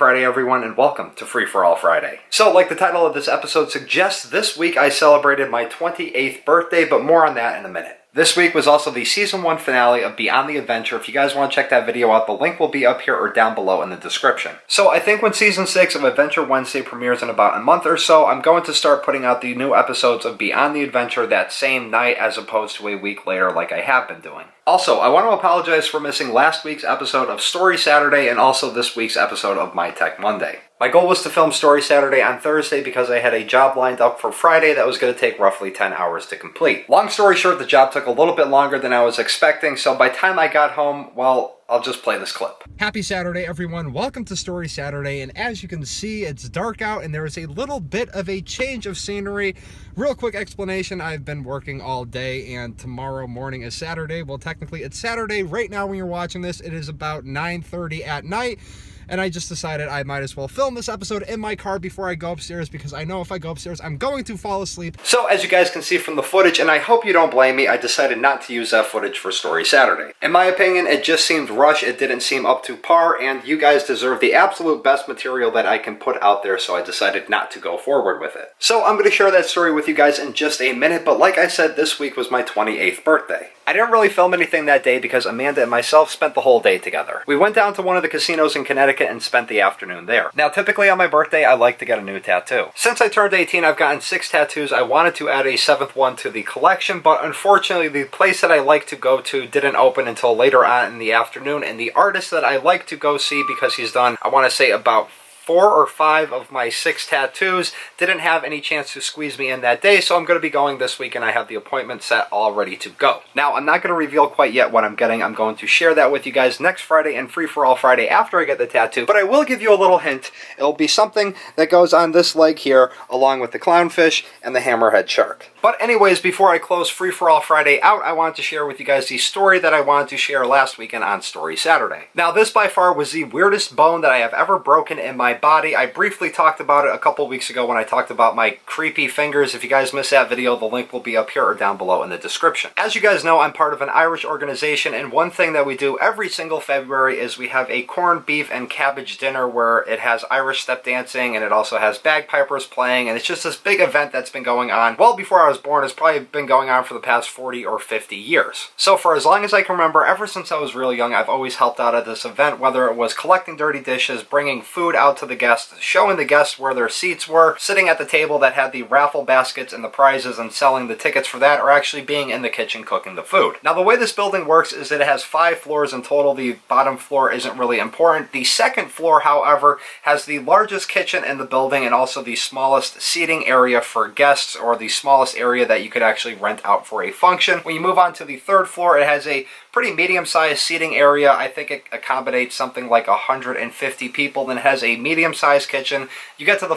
Friday, everyone, and welcome to Free For All Friday. So, like the title of this episode suggests, this week I celebrated my 28th birthday, but more on that in a minute. This week was also the Season 1 finale of Beyond the Adventure. If you guys want to check that video out, the link will be up here or down below in the description. So I think when Season 6 of Adventure Wednesday premieres in about a month or so, I'm going to start putting out the new episodes of Beyond the Adventure that same night as opposed to a week later like I have been doing. Also, I want to apologize for missing last week's episode of Story Saturday and also this week's episode of My Tech Monday. My goal was to film Story Saturday on Thursday because I had a job lined up for Friday that was going to take roughly 10 hours to complete. Long story short, the job took a little bit longer than I was expecting, so by the time I got home, well, I'll just play this clip. Happy Saturday, everyone. Welcome to Story Saturday, and as you can see, it's dark out and there is a little bit of a change of scenery. Real quick explanation, I've been working all day and tomorrow morning is Saturday. Well, technically it's Saturday. Right now when you're watching this, it is about 9:30 at night. And I just decided I might as well film this episode in my car before I go upstairs because I know if I go upstairs, I'm going to fall asleep. So as you guys can see from the footage, and I hope you don't blame me, I decided not to use that footage for Story Saturday. In my opinion, it just seemed rushed, it didn't seem up to par, and you guys deserve the absolute best material that I can put out there, so I decided not to go forward with it. So I'm going to share that story with you guys in just a minute, but like I said, this week was my 28th birthday. I didn't really film anything that day because Amanda and myself spent the whole day together. We went down to one of the casinos in Connecticut and spent the afternoon there. Now, typically on my birthday, I like to get a new tattoo. Since I turned 18, I've gotten 6 tattoos. I wanted to add a 7th one to the collection, but unfortunately, the place that I like to go to didn't open until later on in the afternoon, and the artist that I like to go see because he's done, I want to say, about 4 or 5 of my 6 tattoos didn't have any chance to squeeze me in that day, so I'm going to be going this week and I have the appointment set all ready to go. Now, I'm not going to reveal quite yet what I'm getting. I'm going to share that with you guys next Friday and Free For All Friday after I get the tattoo, but I will give you a little hint. It'll be something that goes on this leg here along with the clownfish and the hammerhead shark. But anyways, before I close Free For All Friday out, I wanted to share with you guys the story that I wanted to share last weekend on Story Saturday. Now, this by far was the weirdest bone that I have ever broken in my body. I briefly talked about it a couple weeks ago when I talked about my creepy fingers. If you guys missed that video, the link will be up here or down below in the description. As you guys know, I'm part of an Irish organization, and one thing that we do every single February is we have a corned beef and cabbage dinner where it has Irish step dancing and it also has bagpipers playing, and it's just this big event that's been going on well before I was born. It's probably been going on for the past 40 or 50 years. So for as long as I can remember, ever since I was really young, I've always helped out at this event, whether it was collecting dirty dishes, bringing food out to the guests, showing the guests where their seats were, sitting at the table that had the raffle baskets and the prizes and selling the tickets for that, or actually being in the kitchen cooking the food. Now, the way this building works is that it has 5 floors in total. The bottom floor isn't really important. The second floor, however, has the largest kitchen in the building and also the smallest seating area for guests, or the smallest area that you could actually rent out for a function. When you move on to the 3rd floor, it has a pretty medium-sized seating area. I think it accommodates something like 150 people. Then it has a medium-sized kitchen. You get to the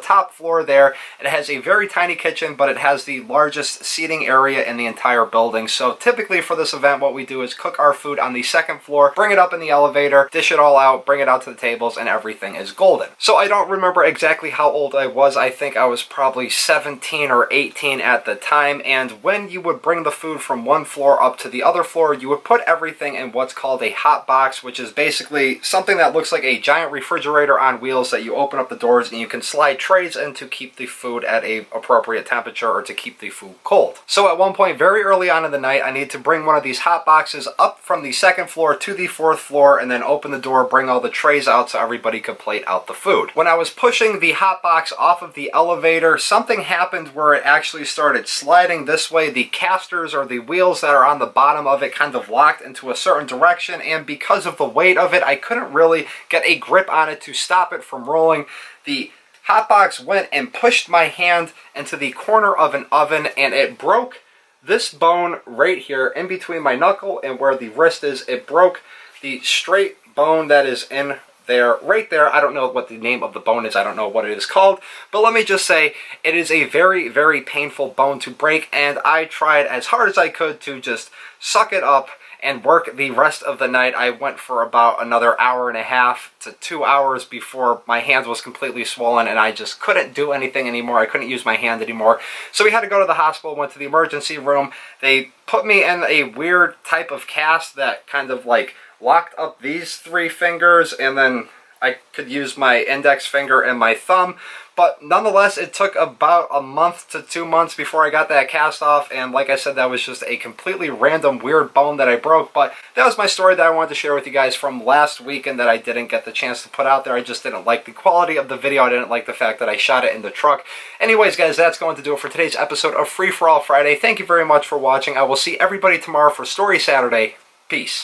top floor there, it has a very tiny kitchen, but it has the largest seating area in the entire building. So typically for this event, what we do is cook our food on the 2nd floor, bring it up in the elevator, dish it all out, bring it out to the tables, and everything is golden. So I don't remember exactly how old I was. I think I was probably 17 or 18 at the time, and when you would bring the food from one floor up to the other floor, you would put everything in what's called a hot box, which is basically something that looks like a giant refrigerator on wheels that you open up the doors and you can slide trays in to keep the food at a appropriate temperature or to keep the food cold. So at one point very early on in the night, I need to bring one of these hot boxes up from the 2nd floor to the 4th floor and then open the door, bring all the trays out so everybody could plate out the food. When I was pushing the hot box off of the elevator, something happened where it actually started sliding this way. The casters or the wheels that are on the bottom of it kind of locked into a certain direction, and because of the weight of it, I couldn't really get a grip on it to stop it from rolling. The hotbox went and pushed my hand into the corner of an oven, and it broke this bone right here in between my knuckle and where the wrist is. It broke the straight bone that is in there, right there. I don't know what the name of the bone is. I don't know what it is called, but let me just say it is a very, very painful bone to break, and I tried as hard as I could to just suck it up and work the rest of the night. I went for about another hour and a half to 2 hours before my hand was completely swollen and I just couldn't do anything anymore. I couldn't use my hand anymore. So we had to go to the hospital, went to the emergency room. They put me in a weird type of cast that kind of like locked up these 3 fingers, and then I could use my index finger and my thumb. But nonetheless, it took about a month to 2 months before I got that cast off, and like I said, that was just a completely random, weird bone that I broke. But that was my story that I wanted to share with you guys from last weekend that I didn't get the chance to put out there. I just didn't like the quality of the video. I didn't like the fact that I shot it in the truck. Anyways, guys, that's going to do it for today's episode of Free For All Friday. Thank you very much for watching. I will see everybody tomorrow for Story Saturday. Peace.